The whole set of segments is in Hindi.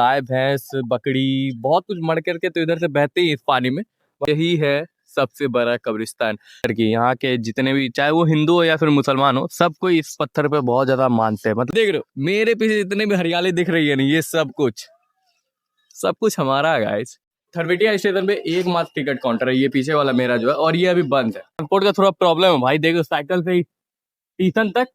गाय भैंस बकरी बहुत कुछ मर करके तो इधर से बहते ही इस पानी में। यही है सबसे बड़ा कब्रिस्तान की। यहाँ के जितने भी चाहे वो हिंदू हो या फिर मुसलमान हो, सब कोई इस पत्थर पे बहुत ज्यादा मानते हैं। मतलब देख रहे हो मेरे पीछे जितने भी हरियाली दिख रही है ना, ये सब कुछ हमारा है गाइस। थरवेटिया स्टेशन पे एकमात्र टिकट काउंटर है, ये पीछे वाला मेरा जो है, और ये अभी बंद है। ट्रांसपोर्ट का थोड़ा प्रॉब्लम है भाई। देखो साइकिल से ही स्टेशन तक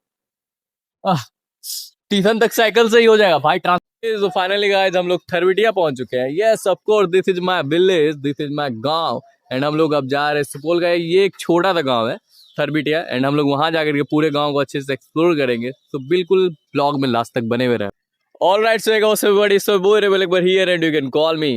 स्टेशन तक साइकिल से ही हो जाएगा भाई। तो फाइनली गाइस हम लोग थरवेटिया पहुंच चुके हैं। Yes of course this is my village, this is my गांव। एंड हम लोग अब जा रहे हैं सुपौल का। ये एक छोटा सा गांव है थरवेटिया, एंड हम लोग वहां जाकर के पूरे गांव को अच्छे से एक्सप्लोर करेंगे। तो बिल्कुल ब्लॉग में लास्ट तक बने हुए रहे। Alright so everybody, so boy rebel एक बार here and you can call me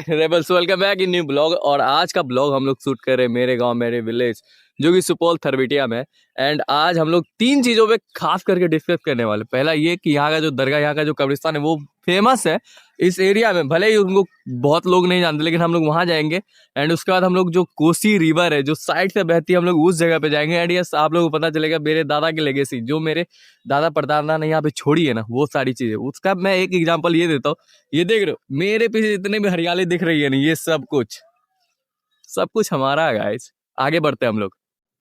rebels. Welcome back in new blog. और आज का ब्लॉग हम लोग शूट कर रहे हैं मेरे गांव मेरे विलेज, जो कि सुपौल थरवेटिया में। एंड आज हम लोग 3 चीजों पे खास करके डिस्कस करने वाले। पहला ये कि यहाँ का जो दरगाह, यहाँ का जो कब्रिस्तान है वो फेमस है इस एरिया में। भले ही उनको बहुत लोग नहीं जानते, लेकिन हम लोग वहाँ जाएंगे। एंड उसके बाद हम लोग जो कोसी रिवर है जो साइड से बहती है, हम लोग उस जगह पे जाएंगे। एंड यस आप लोगों को पता चलेगा मेरे दादा की लेगेसी, जो मेरे दादा परदादा ने यहाँ पे छोड़ी है ना, वो सारी चीजें। उसका मैं एक एग्जाम्पल ये देता हूँ। ये देख रहे हो मेरे पीछे जितने भी हरियाली दिख रही है ना, ये सब कुछ हमारा है गाइस। आगे बढ़ते हैं हम लोग।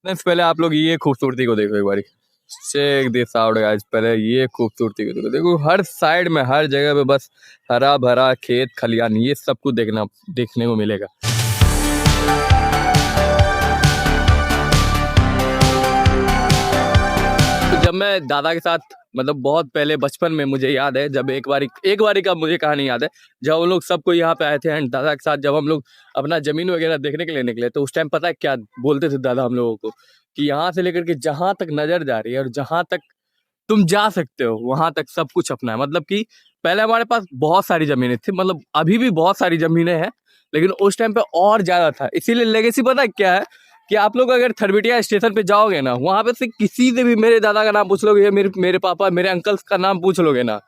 पहले आप लोग ये खूबसूरती को देखो एक बारी। Check this out guys. पहले ये खूबसूरती को देखो। देखो हर साइड में हर जगह पे बस हरा भरा खेत खलियान, ये सब कुछ देखने को मिलेगा। तो जब मैं दादा के साथ, मतलब बहुत पहले बचपन में, मुझे याद है जब एक बारी का मुझे कहानी याद है, जब हम लोग सबको यहाँ पे आए थे एंड दादा के साथ जब हम लोग अपना जमीन वगैरह देखने के लिए निकले, तो उस टाइम पता है क्या बोलते थे दादा हम लोगों को, कि यहाँ से लेकर के जहां तक नजर जा रही है और जहां तक तुम जा सकते हो वहां तक सब कुछ अपना है। मतलब कि पहले हमारे पास बहुत सारी जमीनें थी, मतलब अभी भी बहुत सारी जमीनें हैं, लेकिन उस टाइम पे और ज्यादा था। इसीलिए लेगेसी पता है क्या है, कि आप लोग अगर थरवेटिया स्टेशन पे जाओगे ना, वहां पे से किसी से भी मेरे दादा का नाम पूछ लोगे, मेरे पापा मेरे अंकल्स का नाम पूछ लोगे ना,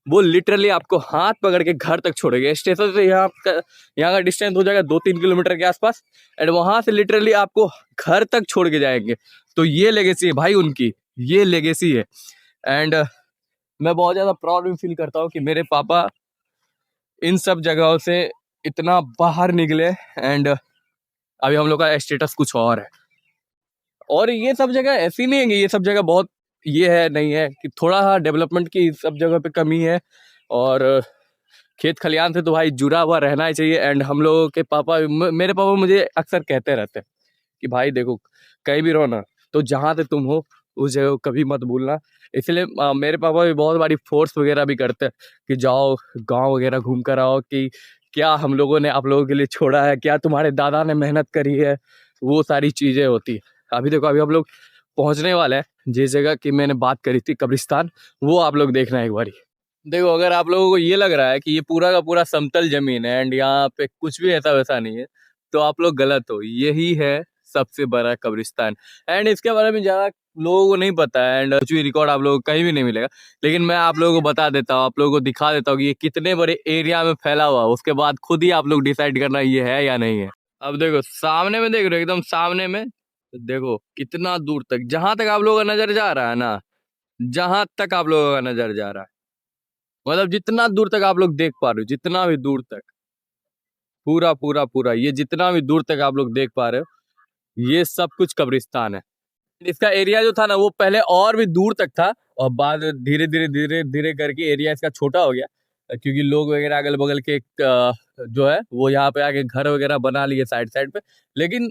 वो लिटरली आपको हाथ पकड़ के घर तक छोड़ेंगे। स्टेशन से यहाँ का डिस्टेंस हो जाएगा 2-3 किलोमीटर के आसपास, एंड वहां से लिटरली आपको घर तक छोड़ के जाएंगे। तो ये लेगेसी है भाई उनकी, ये लेगेसी है। एंड मैं बहुत ज्यादा प्राउड भी फील करता हूँ कि मेरे पापा इन सब जगहों से इतना बाहर निकले। एंड अभी हम लोग का स्टेटस कुछ और है। और ये सब जगह ऐसी नहीं है कि ये सब जगह बहुत ये है नहीं है, कि थोड़ा सा डेवलपमेंट की सब जगह पे कमी है। और खेत खलियान से तो भाई जुड़ा हुआ रहना ही चाहिए। एंड हम लोगों के पापा, मेरे पापा मुझे अक्सर कहते रहते हैं कि भाई देखो कहीं भी रहो ना, तो जहाँ से तुम हो उस जगह को कभी मत भूलना। इसलिए मेरे पापा भी बहुत बारी फोर्स वगैरह भी करते हैं कि जाओ गांव वगैरह घूम कर आओ, कि क्या हम लोगों ने आप लोगों के लिए छोड़ा है, क्या तुम्हारे दादा ने मेहनत करी है, वो सारी चीज़ें होती है। अभी देखो अभी हम लोग पहुँचने वाले हैं जिस जगह की मैंने बात करी थी कब्रिस्तान, वो आप लोग देखना एक बारी। देखो अगर आप लोगों को ये लग रहा है कि ये पूरा का पूरा समतल जमीन है एंड यहाँ पे कुछ भी ऐसा वैसा नहीं है, तो आप लोग गलत हो। यही है सबसे बड़ा कब्रिस्तान। एंड इसके बारे में ज्यादा लोगों को नहीं पता है, एंड कुछ भी रिकॉर्ड आप लोगों को कहीं भी नहीं मिलेगा। लेकिन मैं आप लोगों को बता देता हूँ, आप लोगों को दिखा देता हूँ कि ये कितने बड़े एरिया में फैला हुआ है। उसके बाद खुद ही आप लोग डिसाइड करना ये है या नहीं है। अब देखो सामने में, देख रहे हो एकदम सामने में, देखो कितना दूर तक, जहां तक आप लोगों का नजर जा रहा है ना, जहां तक आप लोगों का नजर जा रहा है, मतलब जितना दूर तक आप लोग देख पा रहे हो, जितना भी दूर तक, पूरा पूरा पूरा ये जितना भी दूर तक आप लोग देख पा रहे हो, ये सब कुछ कब्रिस्तान है। इसका एरिया जो था ना, वो पहले और भी दूर तक था, और बाद धीरे धीरे धीरे धीरे करके एरिया इसका छोटा हो गया, क्योंकि लोग वगैरह अगल बगल के जो है वो यहाँ पे आके घर वगैरह बना लिए साइड साइड पे। लेकिन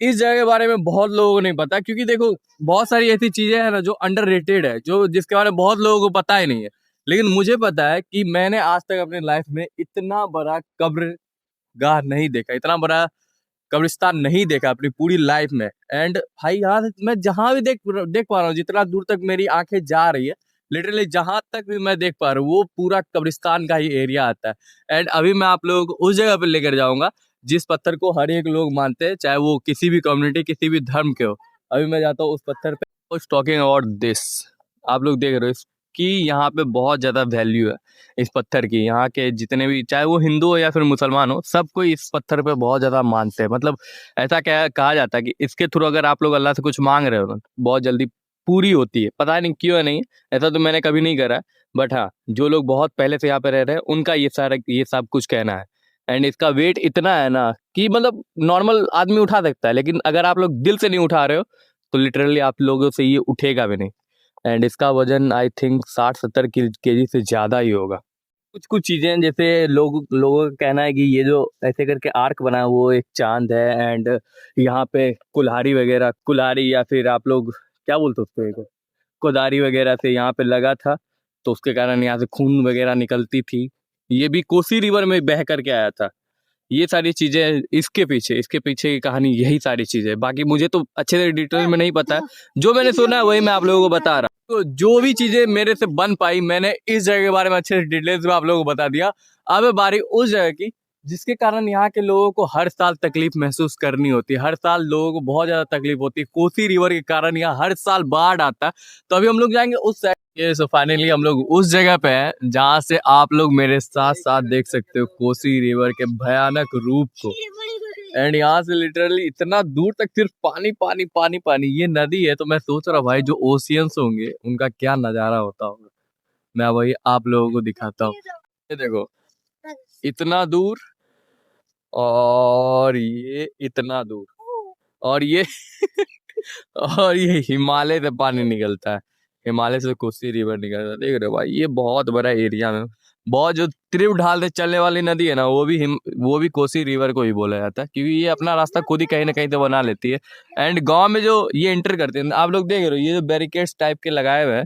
इस जगह के बारे में बहुत लोगों को नहीं पता, क्योंकि देखो बहुत सारी ऐसी चीजें हैं ना जो अंडररेटेड है, जो जिसके बारे में बहुत लोगों को पता ही नहीं है। लेकिन मुझे पता है कि मैंने आज तक अपने लाइफ में इतना बड़ा कब्र गाह नहीं देखा, इतना बड़ा कब्रिस्तान नहीं देखा अपनी पूरी लाइफ में। एंड भाई यहाँ से मैं जहां भी देख पा रहा हूँ, जितना दूर तक मेरी आंखें जा रही है, लिटरली जहां तक भी मैं देख पा रहा हूँ, वो पूरा कब्रिस्तान का ही एरिया आता है। एंड अभी मैं आप लोगों को उस जगह पे लेकर जाऊंगा जिस पत्थर को हर एक लोग मानते हैं, चाहे वो किसी भी कम्युनिटी किसी भी धर्म के हो। अभी मैं जाता हूँ उस पत्थर पे। टॉकिंग अबाउट दिस, आप लोग देख रहे हो कि यहाँ पे बहुत ज्यादा वैल्यू है इस पत्थर की। यहाँ के जितने भी, चाहे वो हिंदू हो या फिर मुसलमान हो, सब कोई इस पत्थर पे बहुत ज्यादा मानते हैं। मतलब ऐसा क्या कहा जाता है कि इसके थ्रू अगर आप लोग अल्लाह से कुछ मांग रहे हो ना, बहुत जल्दी पूरी होती है। पता नहीं क्यों है, नहीं ऐसा तो मैंने कभी नहीं करा, बट हाँ, जो लोग बहुत पहले से यहाँ पे रह रहे हैं उनका ये सब कुछ कहना है। एंड इसका वेट इतना है ना कि मतलब नॉर्मल आदमी उठा सकता है, लेकिन अगर आप लोग दिल से नहीं उठा रहे हो तो लिटरली आप लोगों से ये उठेगा भी नहीं। एंड इसका वजन आई थिंक 60-70 केजी से ज़्यादा ही होगा। कुछ कुछ चीज़ें जैसे लोगों का कहना है कि ये जो ऐसे करके आर्क बना है वो एक चांद है। एंड यहाँ पे कुल्हाड़ी या फिर आप लोग क्या बोलते हो उसको, एक कोदारी वगैरह से यहाँ पे लगा था, तो उसके कारण यहाँ से खून वगैरह निकलती थी। ये भी कोसी रिवर में बह करके आया था। ये सारी चीजें इसके पीछे की कहानी यही सारी चीजें। बाकी मुझे तो अच्छे से डिटेल में नहीं पता है, जो मैंने सुना है वही मैं आप लोगों को बता रहा हूँ। तो जो भी चीजें मेरे से बन पाई मैंने इस जगह के बारे में अच्छे से डिटेल्स में आप लोगों को बता दिया। अब है बारी उस जगह की जिसके कारण यहाँ के लोगों को हर साल तकलीफ महसूस करनी होती है। हर साल लोगों को बहुत ज्यादा तकलीफ होती है। कोसी रिवर के कारण यहाँ हर साल बाढ़ आता है। तो अभी हम लोग जाएंगे उस साइड। ये सो फाइनली हम लोग उस जगह पे हैं जहाँ से आप लोग मेरे साथ साथ देख सकते हो कोसी रिवर के भयानक रूप को। एंड यहाँ से लिटरली इतना दूर तक सिर्फ पानी पानी पानी पानी। ये नदी है तो मैं सोच रहा भाई जो ओशियंस होंगे उनका क्या नजारा होता होगा। मैं वही आप लोगों को दिखाता हूँ। ये देखो इतना दूर, और ये इतना दूर, और ये और ये हिमालय से पानी निकलता है। हिमालय से कोसी रिवर निकलता है। देख रहे हो भाई ये बहुत बड़ा एरिया में बहुत जो त्रिव ढाल से चलने वाली नदी है ना वो भी कोसी रिवर को ही बोला जाता है, क्योंकि ये अपना रास्ता खुद ही कहीं ना कहीं तो बना लेती है। एंड गांव में जो ये एंटर करते हैं आप लोग देख रहे हो, ये जो बैरिकेड्स टाइप के लगाए हुए हैं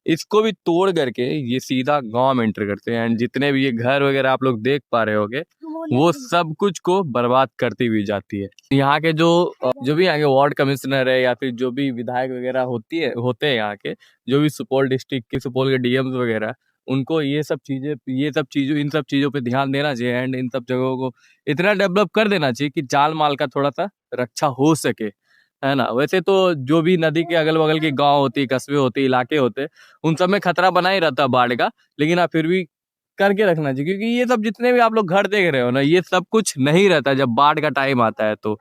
इसको भी तोड़ करके ये सीधा गांव में एंटर करते हैं। एंड जितने भी ये घर वगैरह आप लोग देख पा रहे होगे वो सब कुछ को बर्बाद करती हुई जाती है। यहाँ के जो भी यहाँ के वार्ड कमिश्नर है या फिर जो भी विधायक वगैरह होते हैं यहाँ के, जो भी सुपौल डिस्ट्रिक्ट के सुपौल के डीएम्स वगैरह, उनको इन सब चीजों पे ध्यान देना चाहिए। एंड इन सब जगहों को इतना डेवलप कर देना चाहिए कि जान माल का थोड़ा सा रक्षा हो सके, है ना। वैसे तो जो भी नदी के अगल बगल के गांव होती है, कस्बे होते, इलाके होते, उन सब में खतरा बना ही रहता है बाढ़ का, लेकिन आप फिर भी करके रखना चाहिए, क्योंकि ये सब जितने भी आप लोग घर देख रहे हो ना ये सब कुछ नहीं रहता। जब बाढ़ का टाइम आता है तो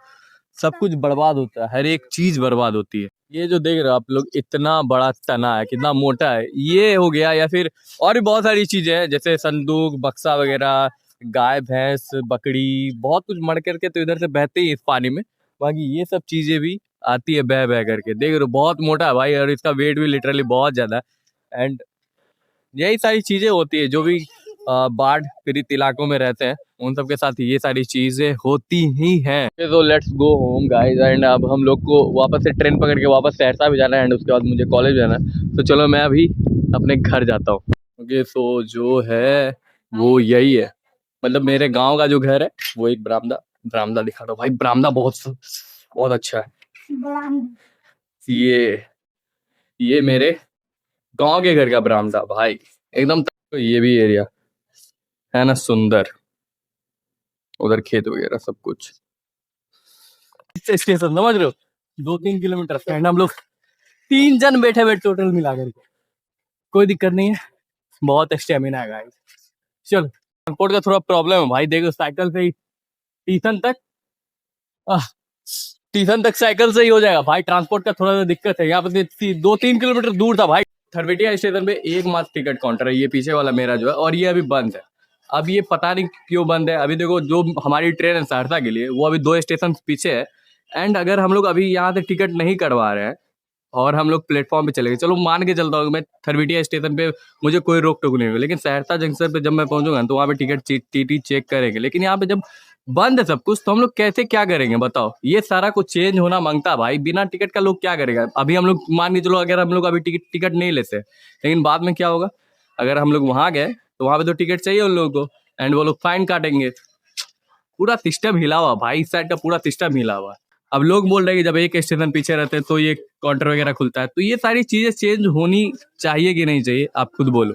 सब कुछ बर्बाद होता है, हर एक चीज बर्बाद होती है। ये जो देख रहे हो आप लोग इतना बड़ा तना है, कितना मोटा है, ये हो गया। या फिर और भी बहुत सारी चीजें हैं जैसे संदूक, बक्सा वगैरह, गाय भैंस बकरी, बहुत कुछ मर करके तो इधर से बहते ही इस पानी में। बाकी ये सब चीजें भी आती है बह बह करके। देख रहे हो बहुत मोटा है भाई, और इसका वेट भी लिटरली बहुत ज्यादा है। एंड यही सारी चीजें होती है जो भी बाढ़ पीड़ित इलाकों में रहते हैं उन सब के साथ ये सारी चीजें होती ही हैं। तो let's go home guys. And अब हम लोग को वापस से ट्रेन पकड़ के वापस सहरसा भी जाना है, एंड उसके बाद मुझे कॉलेज जाना है। तो चलो मैं अभी अपने घर जाता हूँ। ओके सो जो है वो यही है, मतलब मेरे गांव का जो घर है वो एक बरामदा दिखा रहा हूँ भाई। बरामदा बहुत अच्छा है। ये मेरे गांव के घर का बरामदा भाई एकदम। तो ये भी एरिया है ना सुंदर, उधर खेत वगैरह सब कुछ। स्टेशन समझ रहे हो, 2-3 किलोमीटर। एंड हम लोग 3 जन बैठे हुए टोटल मिला करके, कोई दिक्कत नहीं है, बहुत स्टेमिना है गाइस। चलो ट्रांसपोर्ट का थोड़ा प्रॉब्लम है भाई, देखो साइकिल से ही स्टेशन तक साइकिल से ही हो जाएगा भाई। ट्रांसपोर्ट का थोड़ा सा दिक्कत है, यहाँ पे 2-3 किलोमीटर दूर था भाई। थरबेटिया स्टेशन पे एकमात्र टिकट काउंटर है, ये पीछे वाला मेरा जो है, और ये अभी बंद है। अब ये पता नहीं क्यों बंद है। अभी देखो जो हमारी ट्रेन है सहरसा के लिए वो अभी 2 स्टेशन पीछे है। एंड अगर हम लोग अभी यहाँ से टिकट नहीं करवा रहे हैं और हम लोग प्लेटफॉर्म पे चले गए, चलो मान के चलता हूँ मैं थरबेटिया स्टेशन पे मुझे कोई रोक टोक नहीं होगी, लेकिन सहरसा जंक्शन पे जब मैं पहुंचूंगा तो वहाँ पे टिकट टीटी चेक करेंगे। लेकिन यहाँ पे जब बंद है सब कुछ तो हम लोग कैसे क्या करेंगे बताओ। ये सारा कुछ चेंज होना मांगता है भाई, बिना टिकट का लोग क्या करेगा। अभी हम लोग मान के चलो अगर हम लोग अभी टिकट नहीं लेते, लेकिन बाद में क्या होगा, अगर हम लोग वहां गए तो वहां पे तो टिकट चाहिए उन लोगों को, एंड वो लोग फाइन काटेंगे। पूरा सिस्टम हिला हुआ भाई, इस साइड का पूरा सिस्टम हिला हुआ। अब लोग बोल रहे हैं कि जब एक स्टेशन पीछे रहते हैं तो ये काउंटर वगैरह खुलता है, तो ये सारी चीजें चेंज होनी चाहिए कि नहीं चाहिए, आप खुद बोलो।